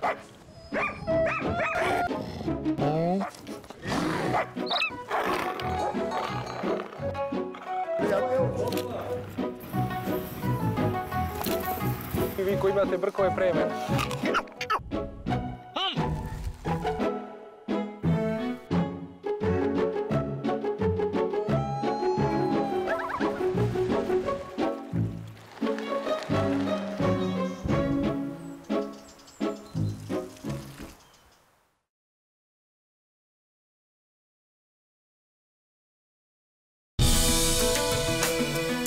Vi koji imate brkove pre mene.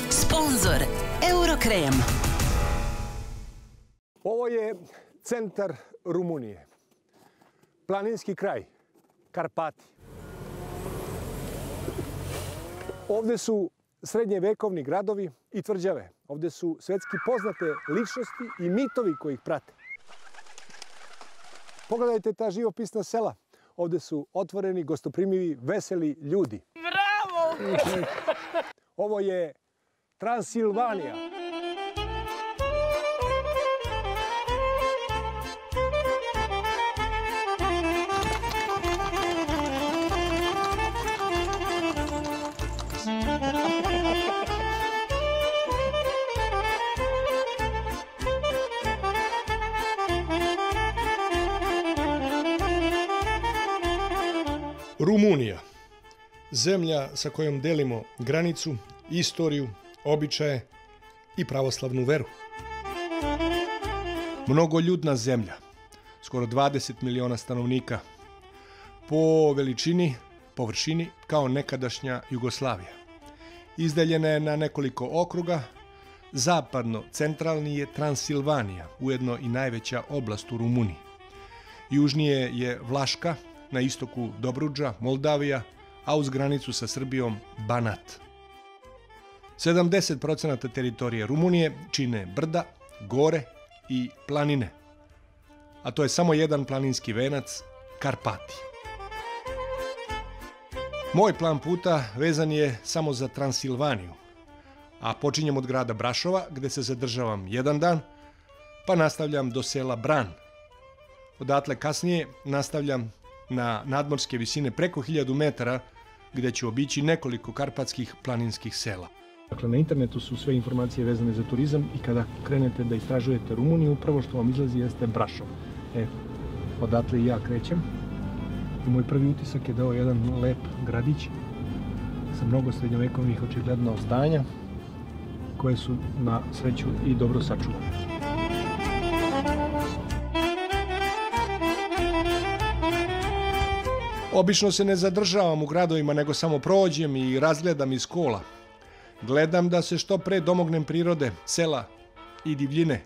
Sponzor Eurokrem. Ovo je centar Rumunije. Planinski kraj, Karpati. Ovde su srednjevekovni gradovi i tvrđave. Ovde su svetski poznate ličnosti i mitovi koji ih prate. Pogledajte ta živopisna sela. Ovde su otvoreni, gostoprimivi, veseli ljudi. Bravo! Ovo je Transilvanija. Rumunija, zemlja sa kojom delimo granicu, istoriju, običaje i pravoslavnu veru. Mnogoljudna zemlja, skoro 20 miliona stanovnika, po veličini, površini kao nekadašnja Jugoslavija. Izdaljena je na nekoliko okruga, zapadno-centralni je Transilvanija, ujedno i najveća oblast u Rumuniji. Južnije je Vlaška, na istoku Dobrudža, Moldavija, a uz granicu sa Srbijom Banat. 70% teritorije Rumunije čine brda, gore i planine. A to je samo jedan planinski venac, Karpati. Moj plan puta vezan je samo za Transilvaniju, a počinjem od grada Brašova, gde se zadržavam jedan dan, pa nastavljam do sela Bran. Odatle kasnije nastavljam na nadmorske visine preko 1000 metara, gde ću obići nekoliko karpatskih planinskih sela. Dakle, na internetu su sve informacije vezane za turizam i kada krenete da istražujete Rumuniju, prvo što vam izlazi jeste Brašov. Odatle i ja krećem. I moj prvi utisak je da ovo je jedan lep gradić sa mnogo srednjovekovnih očigledno zdanja koje su na sreću i dobro sačuvane. Obično se ne zadržavam u gradovima, nego samo prođem i razgledam iz kola. Gledam da se što pre domognem prirode, sela i divljine.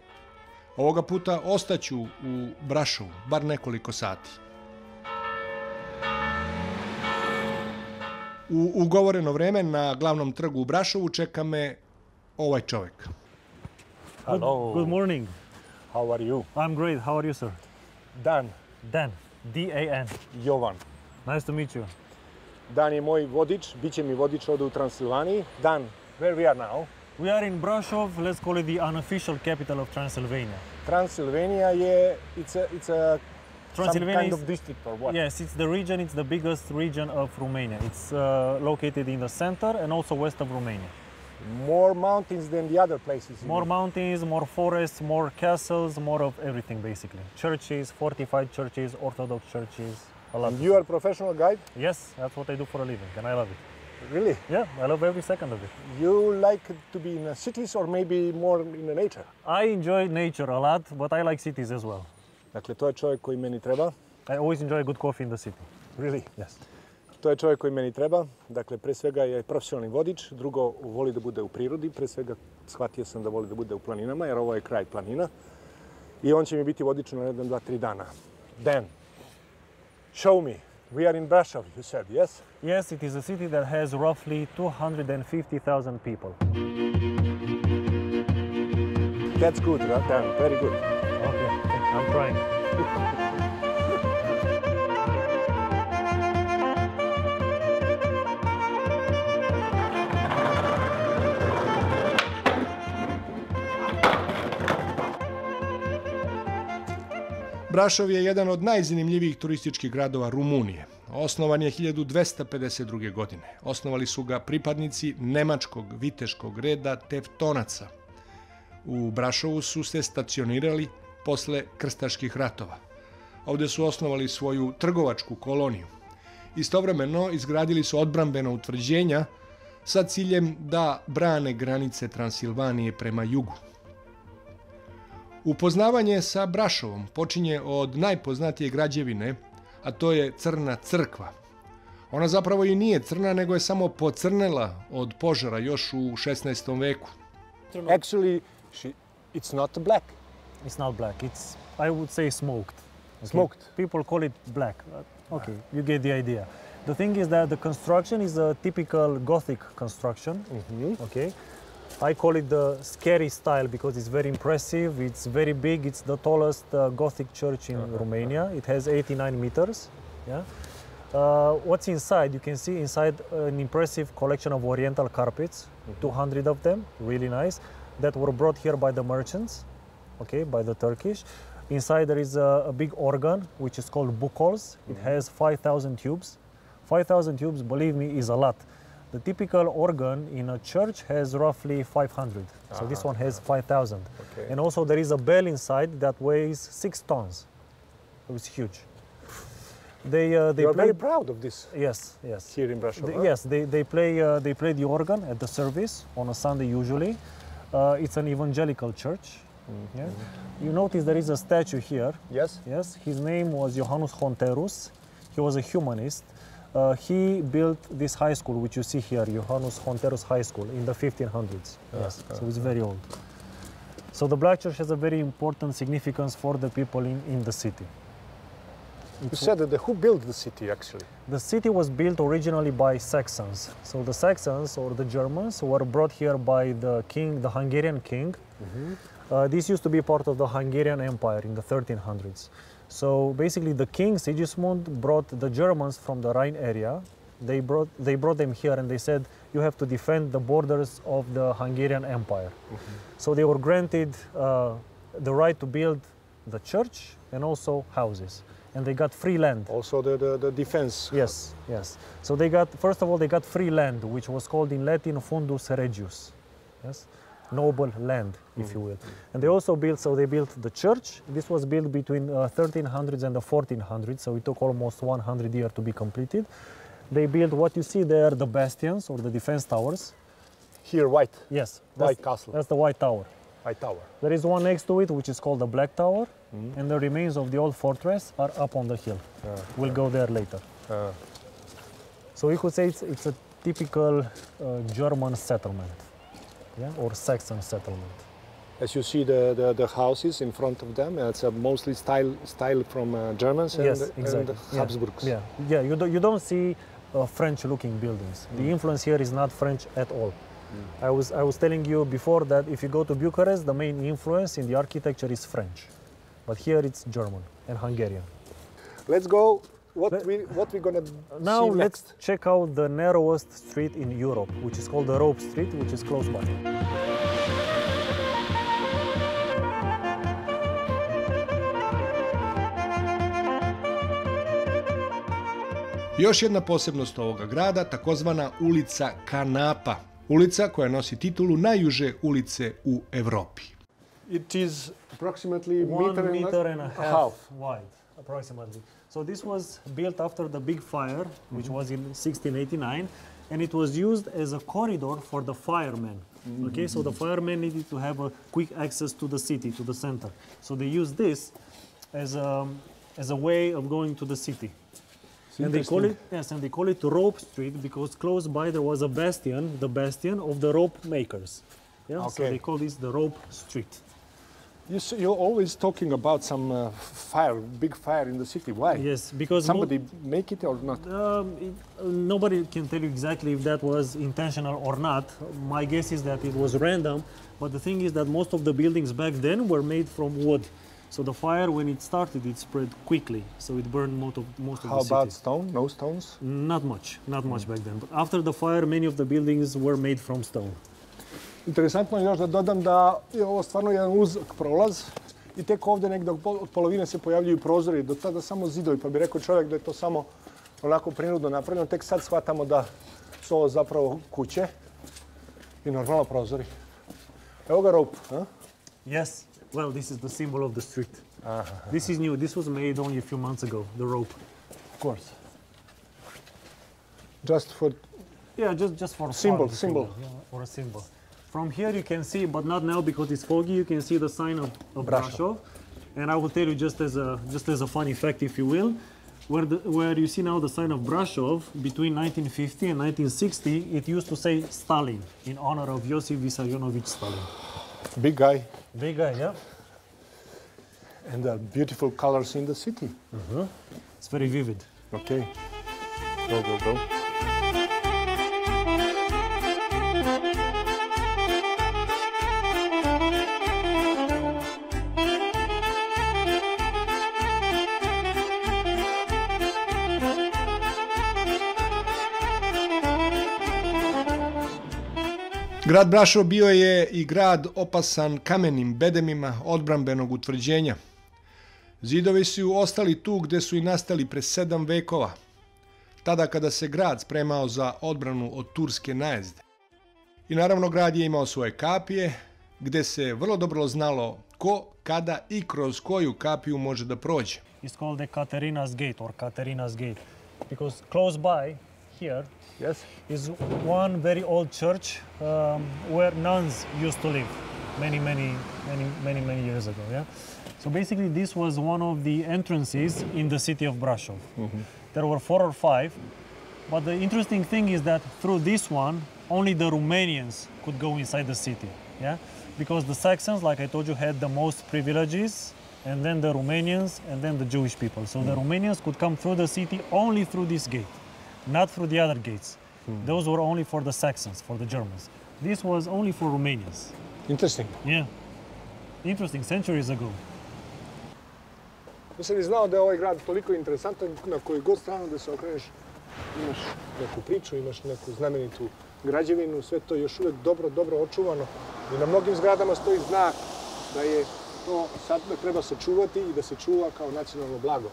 Ovoga puta ostaću u Brašovu, bar nekoliko sati. U ugovoreno vreme na glavnom trgu u Brašovu čeka me ovaj čovjek. Hello. Good morning. How are you? I'm great. How are you, sir? Dan, Dan. D-A-N. Jovan. Nice to meet you. Dan je moj vodič, bit će mi vodič ovde u Transilvaniji. Dan, where we are now? We are in Brasov. Let's call it the unofficial capital of Transylvania. Transilvanija je, it's a some kind of is, district or what? yes, it's the region. It's the biggest region of Romania. It's located in the center and also west of Romania. More mountains than the other places. More mountains, more forests, more castles, more of everything basically. Churches, fortified churches, Orthodox churches. A lot. And you are a professional guide? Yes, that's what I do for a living, and I love it. Really? Yeah, I love every second of it. You like to be in the cities or maybe more in the nature? I enjoy nature a lot, but I like cities as well. Dakle, to je čovjek koji meni treba. I always enjoy a good coffee in the city. Really? Yes. To je čovjek koji meni treba. Dakle, pre svega je profesionalni vodič, drugo voli da bude u prirodi, pre svega shvatio sam da voli da bude u planinama, jer ovo je kraj planina. I on će mi biti vodič na 1, 2, 3 dana. Dan, show me. We are in Brasov, you said, yes? Yes, it is a city that has roughly 250,000 people. That's good, Dan, very good. Okay, I'm trying. Brašov je jedan od najzanimljivijih turističkih gradova Rumunije. Osnovan je 1252. godine. Osnovali su ga pripadnici nemačkog viteškog reda Tevtonaca. U Brašovu su se stacionirali posle krstaških ratova. Ovdje su osnovali svoju trgovačku koloniju. Istovremeno izgradili su odbrambena utvrđenja sa ciljem da brane granice Transilvanije prema jugu. Upoznavanje sa Brašovom počinje od najpoznatije građevine, a to je Crna crkva. Ona zapravo i nije crna, nego je samo pocrnela od požara još u 16. veku. Actually, it's not black. It's not black. It's, I would say, smoked. Okay? Smoked. People call it black. Okay, you get the idea. The thing is that the construction is a typical Gothic construction. Okay, I call it the scary style because it's very impressive. It's very big. It's the tallest Gothic church in Romania. It has 89 meters. Yeah. What's inside? You can see inside an impressive collection of Oriental carpets, 200 of them, really nice, that were brought here by the merchants, okay, by the Turkish. Inside there is a big organ, which is called bukols. It has 5,000 tubes. 5,000 tubes, believe me, is a lot. The typical organ in a church has roughly 500. So this one has 5,000. Okay. And also there is a bell inside that weighs 6 tons. So it's huge. They You're play, very proud of this yes, yes. here in Brasov. Yes, they play the organ at the service on a Sunday usually. It's an evangelical church. Yeah. You notice there is a statue here. Yes. Yes, his name was Johannes Honterus. He was a humanist. He built this high school, which you see here, Johannes Honterus High School, in the 1500s. Yes, so it's very old. So the Black Church has a very important significance for the people in the city. You said that who built the city actually? The city was built originally by Saxons. So the Saxons or the Germans were brought here by the king, the Hungarian king. This used to be part of the Hungarian Empire in the 1300s. So basically the king Sigismund brought the Germans from the Rhine area. They brought them here and they said, you have to defend the borders of the Hungarian Empire. So they were granted the right to build the church and also houses. And they got free land. Also the defense. Yes, yes. So they got, first of all, they got free land, which was called in Latin fundus regius. Yes, noble land, if you will. And they also built, so they built the church. This was built between 1300s and the 1400s, so it took almost 100 years to be completed. They built what you see there, the bastions or the defense towers. Here, white. Yes. White castle. That's the White Tower. White Tower. There is one next to it, which is called the Black Tower, and the remains of the old fortress are up on the hill. We'll go there later. So we could say it's a typical German settlement, yeah, or Saxon settlement. As you see the houses in front of them, it's mostly style from Germans and, Yes, exactly. and Habsburgs. Yeah, yeah. You don't see French-looking buildings. The influence here is not French at all. I was telling you before that if you go to Bucharest, the main influence in the architecture is French, but here it's German and Hungarian. Let's go. What we gonna Now see let's next? check out the narrowest street in Europe, which is called the Rope Street, which is close by. Još jedna posebnost ovoga grada, takozvana ulica Kanapa. Ulica koja nosi titulu najjuže ulice u Evropi. It is approximately 1 meter and a half half. wide, approximately. So this was built after the big fire, which was in 1689, and it was used as a corridor for the firemen. Okay, so the firemen needed to have a quick access to the city, to the center. So they used this as a way of going to the city. And they call it, yes, and they call it Rope Street because close by there was a bastion, the bastion of the rope makers. Yeah, so Okay. they call this the Rope Street. You're always talking about some big fire in the city. Why? Yes, because Somebody make it or not? nobody can tell you exactly if that was intentional or not. My guess is that it was random, but the thing is that most of the buildings back then were made from wood. So the fire, when it started, it spread quickly, so it burned most of How the city. about stone? No stones? Not much back then. But after the fire, many of the buildings were made from stone. Interesantno je još da dodam da je ovo stvarno jedan uzak prolaz I tek ovde negdje od polovine se pojavljuju prozori, do tada samo zidovi, pa bi rekao čovjek da je to samo onako prirodno napravljeno. Tek sad shvatamo da su ovo zapravo kuće i normalno prozori. Evo ga rope, huh? Yes. Well, this is the symbol of the street. This is new. This was made only a few months ago, the rope. Of course. Just for... Yeah, just for symbol, fun, symbol. Yeah, or a symbol. From here you can see, but not now because it's foggy, you can see the sign of Brasov. And I will tell you just as a fun fact, if you will, where you see now the sign of Brasov, between 1950 and 1960, it used to say Stalin, in honor of Josip Vissarionovich Stalin. Big guy. Big guy, yeah. And the beautiful colors in the city. It's very vivid. Okay. Go, go, go. Grad Brašov bio je i grad opasan kamenim bedemima odbrambenog utvrđenja. Zidovi su ostali tu gde su i nastali pre 7 vekova, tada kada se grad spremao za odbranu od turske najezde. I naravno grad je imao svoje kapije, gde se vrlo dobro znalo ko, kada i kroz koju kapiju može da prođe. It's called the Katerina's Gate or Katerina's Gate because close by here is one very old church where nuns used to live many years ago. Yeah. So basically, this was one of the entrances in the city of Brasov. There were 4 or 5, but the interesting thing is that through this one, only the Romanians could go inside the city. Yeah, because the Saxons, like I told you, had the most privileges, and then the Romanians, and then the Jewish people. So the Romanians could come through the city only through this gate, not through the other gates. Those were only for the Saxons, for the Germans. This was only for Romanians. Interesting. Yeah. Interesting, centuries ago. Nisam ni znao da je ovaj grad toliko interesantan, na koju god stranu da se okreneš imaš neku priču, imaš neku znamenitu građevinu, sve to još uvijek dobro očuvano. I na mnogim zgradama stoji znak da je to sad da treba sačuvati i da se čuva kao nacionalno blago.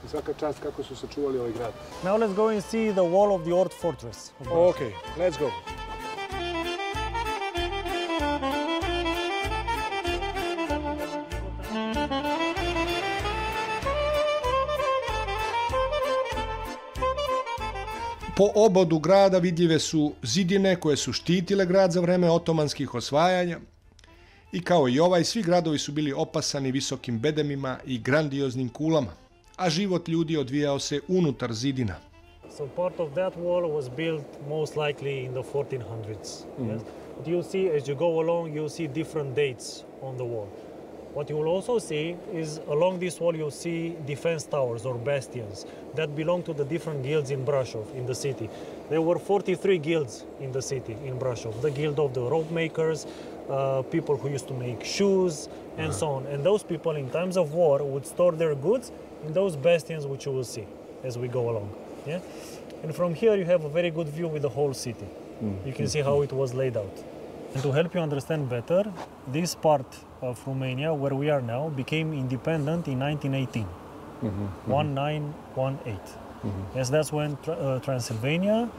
I svaka čast kako su sačuvali ovaj grad. Now let's go and see the wall of the old fortress. Okay, let's go. Po obodu grada vidljive su zidine koje su štitile grad za vreme otomanskih osvajanja i kao i ovaj, svi gradovi su bili opasani visokim bedemima i grandioznim kulama, a život ljudi odvijao se unutar zidina. So part of that wall was built most likely in the 1400s. Yes? But you'll see, as you go along, you'll see different dates on the wall. What you will also see is along this wall you'll see defense towers or bastions that belong to the different guilds in Brasov, in the city. There were 43 guilds in the city, in Brasov. The guild of the rope makers, people who used to make shoes, and so on. And those people in times of war would store their goods in those bastions which you will see as we go along. Yeah? And from here you have a very good view with the whole city. You can see how it was laid out. And to help you understand better, this part of Romania, where we are now, became independent in 1918, 1918. Yes, that's when Transilvania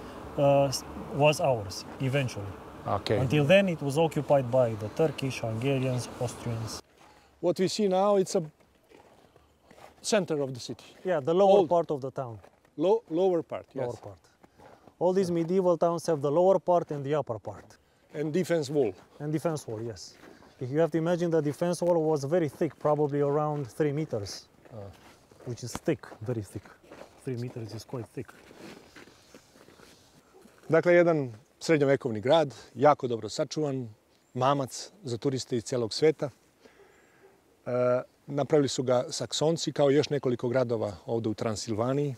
was ours, eventually. Okay. Until then, it was occupied by the Turkish, Hungarians, Austrians. What we see now, it's a center of the city. Yeah, the lower part of the town. Lower part, yes. Lower part. All these medieval towns have the lower part and the upper part. And defense wall. And defense wall, yes. You have to imagine the defense wall was very thick, probably around 3 meters, which is thick, very thick. 3 meters is quite thick. Dakle, jedan srednjovekovni grad, jako dobro sačuvan, mamac za turiste iz celog sveta. Napravili su ga Saksonci, kao još nekoliko gradova ovdje u Transilvaniji.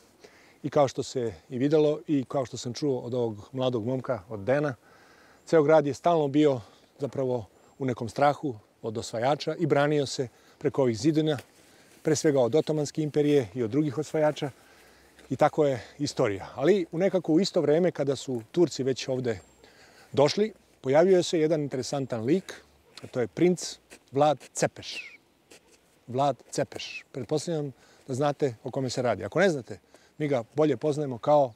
I kao što se i videlo i kao što sam čuo od ovog mladog momka, od Dena, ceo grad je stalno bio zapravo u nekom strahu od osvajača i branio se preko ovih zidina, pre svega od Otomanske imperije i od drugih osvajača. I tako je istorija. Ali u nekako u isto vreme, kada su Turci već ovde došli, pojavio se jedan interesantan lik, a to je princ Vlad Cepeš. Vlad Cepeš. Pretpostavljam da znate o kome se radi. Ako ne znate, mi ga bolje poznajemo kao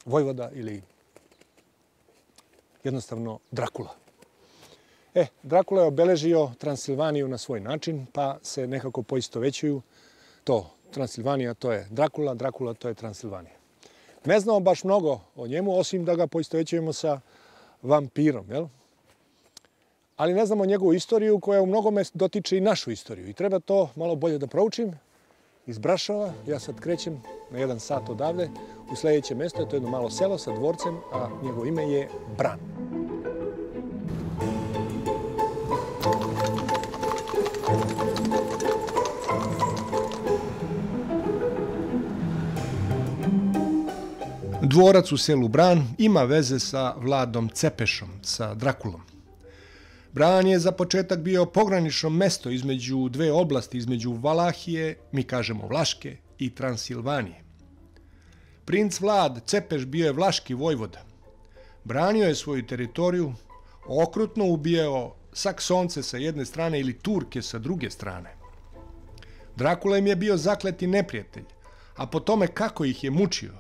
vojvoda ili jednostavno Drakula. Drakula je obeležio Transilvaniju na svoj način, pa se nekako poistovećuju. To Transilvanija, to je Drakula, Drakula, to je Transilvanija. Ne znamo baš mnogo o njemu, osim da ga poistovećujemo sa vampirom, jel? Ali ne znamo njegovu istoriju koja u mnogome dotiče i našu istoriju. I treba to malo bolje da proučim. Iz Brašova, ja sad krećem na 1 sat odavde u sljedeće mesto, to je jedno malo selo sa dvorcem, a njegovo ime je Bran. Dvorac u selu Bran ima veze sa Vladom Cepešom, sa Drakulom. Bran je za početak bio pogranično mesto između dve oblasti, između Valahije, mi kažemo Vlaške, i Transilvanije. Princ Vlad Cepeš bio je vlaški vojvoda. Branio je svoju teritoriju, okrutno ubijao Saksonce sa jedne strane ili Turke sa druge strane. Drakula im je bio zakleti neprijatelj, a po tome kako ih je mučio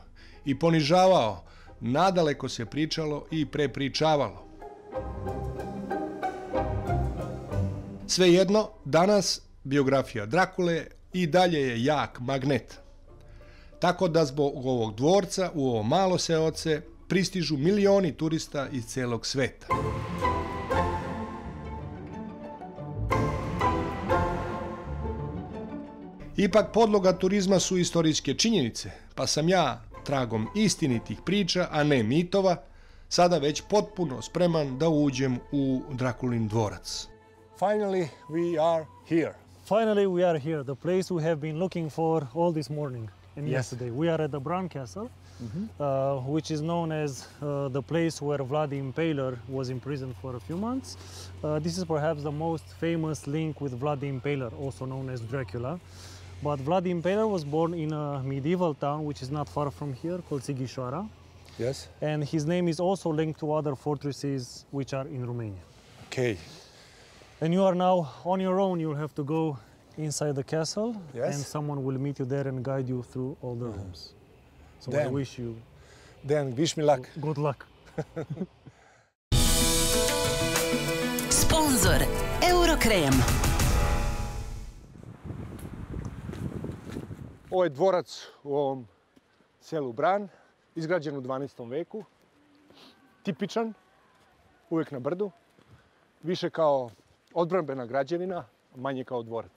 i ponižavao, nadaleko se pričalo i prepričavalo. Svejedno, danas biografija Drakule i dalje je jak magnet. Tako da zbog ovog dvorca u ovo malo seoce pristižu milioni turista iz celog sveta. Ipak podloga turizma su istorijske činjenice, pa sam ja, tragom istinitih priča, a ne mitova, sada već potpuno spreman da uđem u Drakulin dvorac. Finally, we are here. Finally, we are here, the place we have been looking for all this morning and yesterday. We are at the Bran Castle, which is known as the place where Vlad the Impaler was imprisoned for a few months. This is perhaps the most famous link with Vlad the Impaler, also known as Dracula. But Vlad the Impaler was born in a medieval town which is not far from here, called Sighișoara. Yes. And his name is also linked to other fortresses which are in Romania. Okay. And you are now on your own. You'll have to go inside the castle, Yes. and someone will meet you there and guide you through all the rooms. So I Then- wish you Then, wish me luck. good luck. Sponzor Eurokrem. Ovo je dvorac u ovom selu Bran, izgrađen u 12. veku. Tipičan, uvijek na brdu. Više kao odbrambena građevina, manje kao dvorac.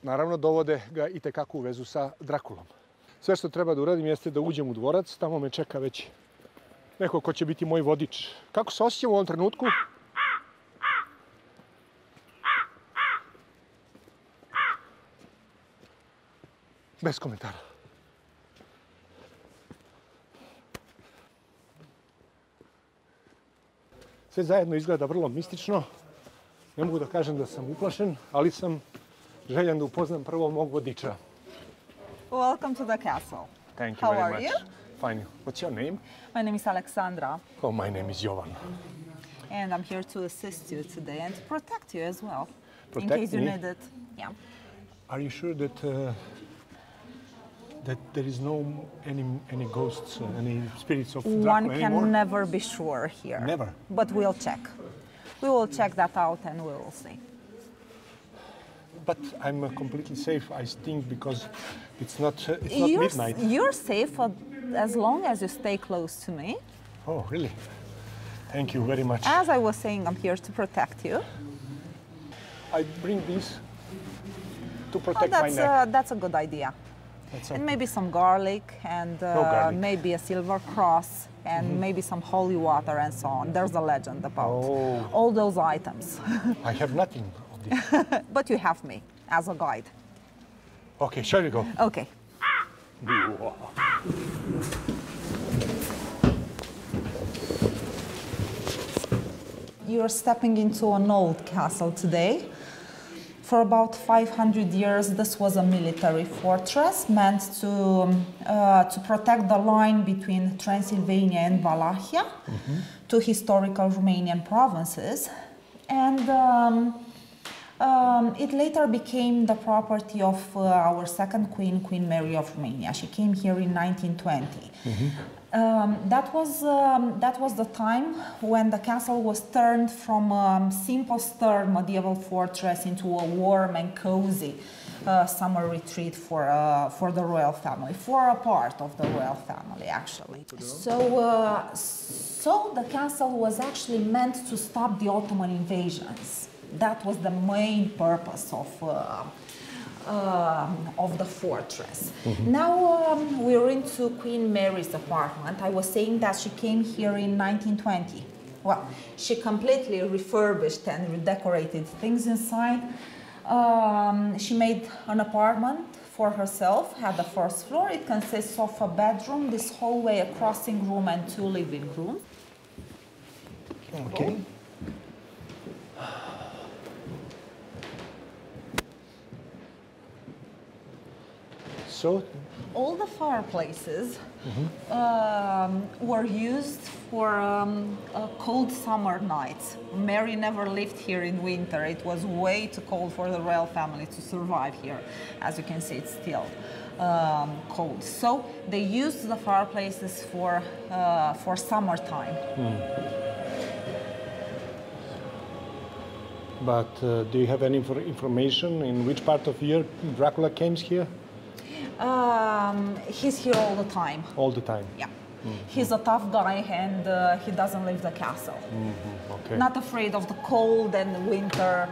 Naravno, dovode ga i tekako u vezu sa Drakulom. Sve što treba da uradim jeste da uđem u dvorac, tamo me čeka već neko ko će biti moj vodič. Kako se osjećam u ovom trenutku? Bez komentara. Sve zajedno izgleda vrlo mistično. Ne mogu da kažem da sam uplašen, ali sam željan da upoznam prvo mog vodiča. Welcome to the castle. Thank you How very are much. you? Fine. What's your name? My name is Alexandra, Oh, my name is Jovan. and I'm here to assist you today and to protect you as well. Protect in case you me? need it. Yeah. Are you sure that there is no any ghosts, any spirits of Dracula One can anymore? never be sure here. Never? But we'll check. We will check that out and we will see. But I'm completely safe, I think, because it's not midnight. You're safe as long as you stay close to me. Oh, really? Thank you very much. As I was saying, I'm here to protect you. I bring this to protect my neck. That's a good idea. That's And okay. maybe some garlic and garlic. maybe a silver cross and maybe some holy water and so on. There's a legend about Oh. all those items. I have nothing of this. But you have me as a guide. Okay, shall we go? Okay. You're stepping into an old castle today. For about 500 years, this was a military fortress meant to protect the line between Transylvania and Wallachia, two historical Romanian provinces. And It later became the property of our second queen, Queen Mary of Romania. She came here in 1920. That was the time when the castle was turned from a simple stern medieval fortress into a warm and cozy summer retreat for the royal family, for a part of the royal family, actually. So the castle was actually meant to stop the Ottoman invasions. That was the main purpose of the fortress. Now we're into Queen Mary's apartment. I was saying that she came here in 1920. Well, she completely refurbished and redecorated things inside. She made an apartment for herself, had the first floor. It consists of a bedroom, this hallway, a crossing room, and 2 living rooms. Okay. So, all the fireplaces were used for cold summer nights. Mary never lived here in winter. It was way too cold for the royal family to survive here. As you can see, it's still cold. So they used the fireplaces for summertime. But do you have any information in which part of the year Dracula came here? He's here all the time. All the time? Yeah. He's a tough guy and he doesn't leave the castle. Okay. Not afraid of the cold and the winter.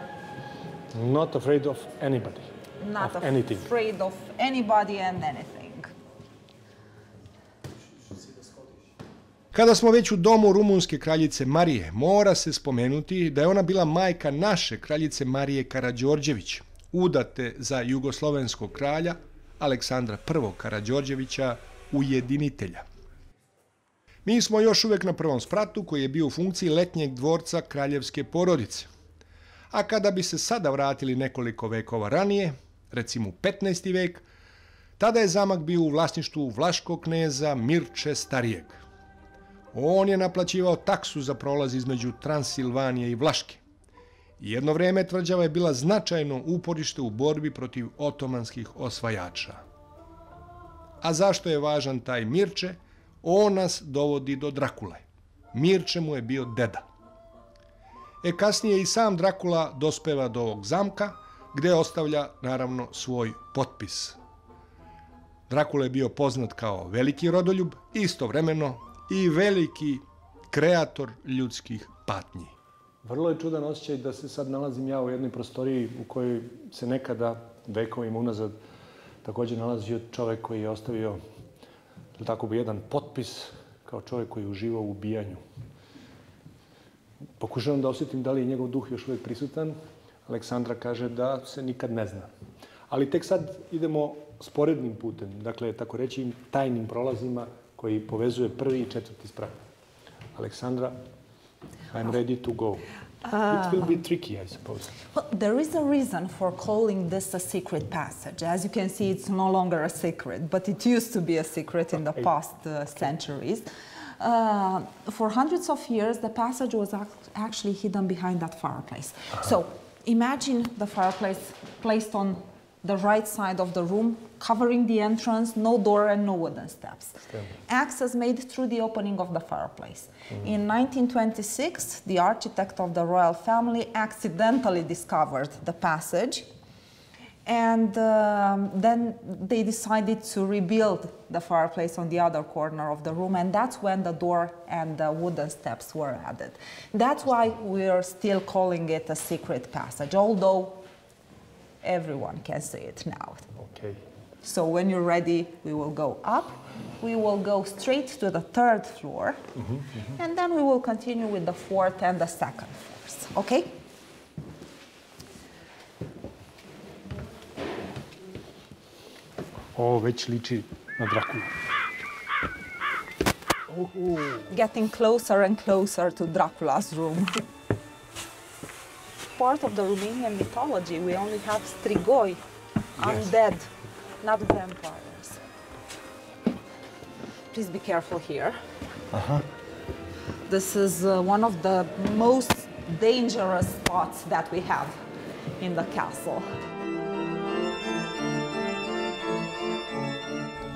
Not afraid of anybody? Not of anything? Afraid of anybody and anything. Kada smo već u domu rumunske kraljice Marije, mora se spomenuti da je ona bila majka naše kraljice Marije Karađorđević, udate za jugoslovenskog kralja Aleksandra I. Karađorđevića, ujedinitelja. Mi smo još uvijek na prvom spratu koji je bio u funkciji letnjeg dvorca kraljevske porodice. A kada bi se sada vratili nekoliko vekova ranije, recimo u 15. vek, tada je zamak bio u vlasništvu vlaškog kneza Mirče Starijeg. On je naplaćivao taksu za prolaz između Transilvanije i Vlaške. Jedno vrijeme tvrđava je bila značajno uporište u borbi protiv otomanskih osvajača. A zašto je važan taj Mirče? On nas dovodi do Drakule. Mirče mu je bio deda. Kasnije i sam Drakula dospeva do ovog zamka, gdje ostavlja, naravno, svoj potpis. Drakula je bio poznat kao veliki rodoljub, istovremeno i veliki kreator ljudskih patnji. Vrlo je čudan osjećaj da se sad nalazim ja u jednoj prostoriji u kojoj se nekada, vekovima unazad, također nalazio čovjek koji je ostavio tako bi jedan potpis kao čovjek koji je uživao u ubijanju. Pokušavam da osjetim da li je njegov duh još uvijek prisutan. Aleksandra kaže da se nikad ne zna. Ali tek sad idemo sporednim putem, dakle, tako reći, tajnim prolazima koji povezuje prvi i 4. sprat. Aleksandra, I'm ready to go. It will be tricky, I suppose. Well, there is a reason for calling this a secret passage. As you can see, it's no longer a secret, but it used to be a secret in the past centuries. For hundreds of years, the passage was actually hidden behind that fireplace. So imagine the fireplace placed on the right side of the room, covering the entrance, no door and no wooden steps. Access made through the opening of the fireplace. In 1926, the architect of the royal family accidentally discovered the passage, and then they decided to rebuild the fireplace on the other corner of the room, and that's when the door and the wooden steps were added. That's why we're still calling it a secret passage, although everyone can see it now. Okay. So when you're ready, we will go up. We will go straight to the 3rd floor, and then we will continue with the 4th and the 2nd floors. Okay? Ovo već liči na Drakulu. Getting closer and closer to Dracula's room. Part of the Romanian mythology, we only have strigoi, undead, not vampires. Please be careful here. This is one of the most dangerous spots that we have. in the castle.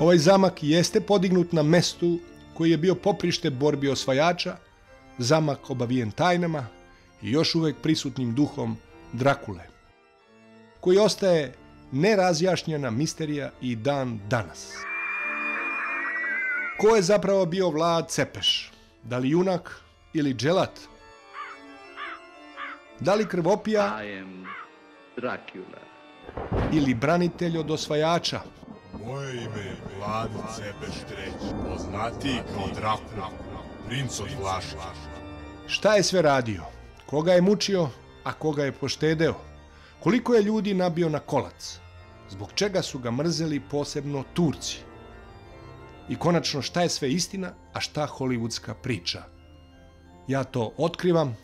Ovaj zamak jeste podignut na mestu koji je bio poprište borbi osvajača, zamak obavijen tajnama i još uvek prisutnim duhom Drakule, koji ostaje nerazjašnjena misterija i dan danas. Ko je zapravo bio Vlad Cepeš? Da li junak ili dželat? Da li krvopija ili branitelj od osvajača? Moje ime je Vlad Cepeš III, poznatiji kao Drakula, princ od Vlaška. Šta je sve radio? Koga je mučio, a koga je poštedeo? Koliko je ljudi nabio na kolac? Zbog čega su ga mrzeli posebno Turci? I konačno, šta je sve istina, a šta hollywoodska priča? Ja to otkrivam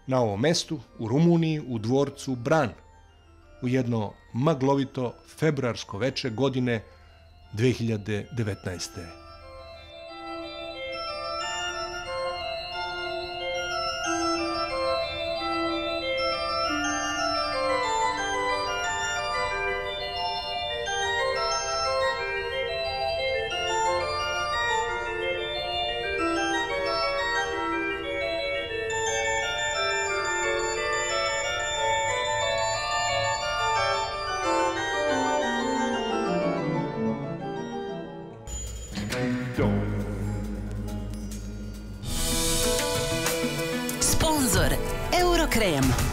na ovom mestu, u Rumuniji, u dvorcu Bran, u jedno maglovito februarsko veče godine 2019. Sponzor Euro Krem.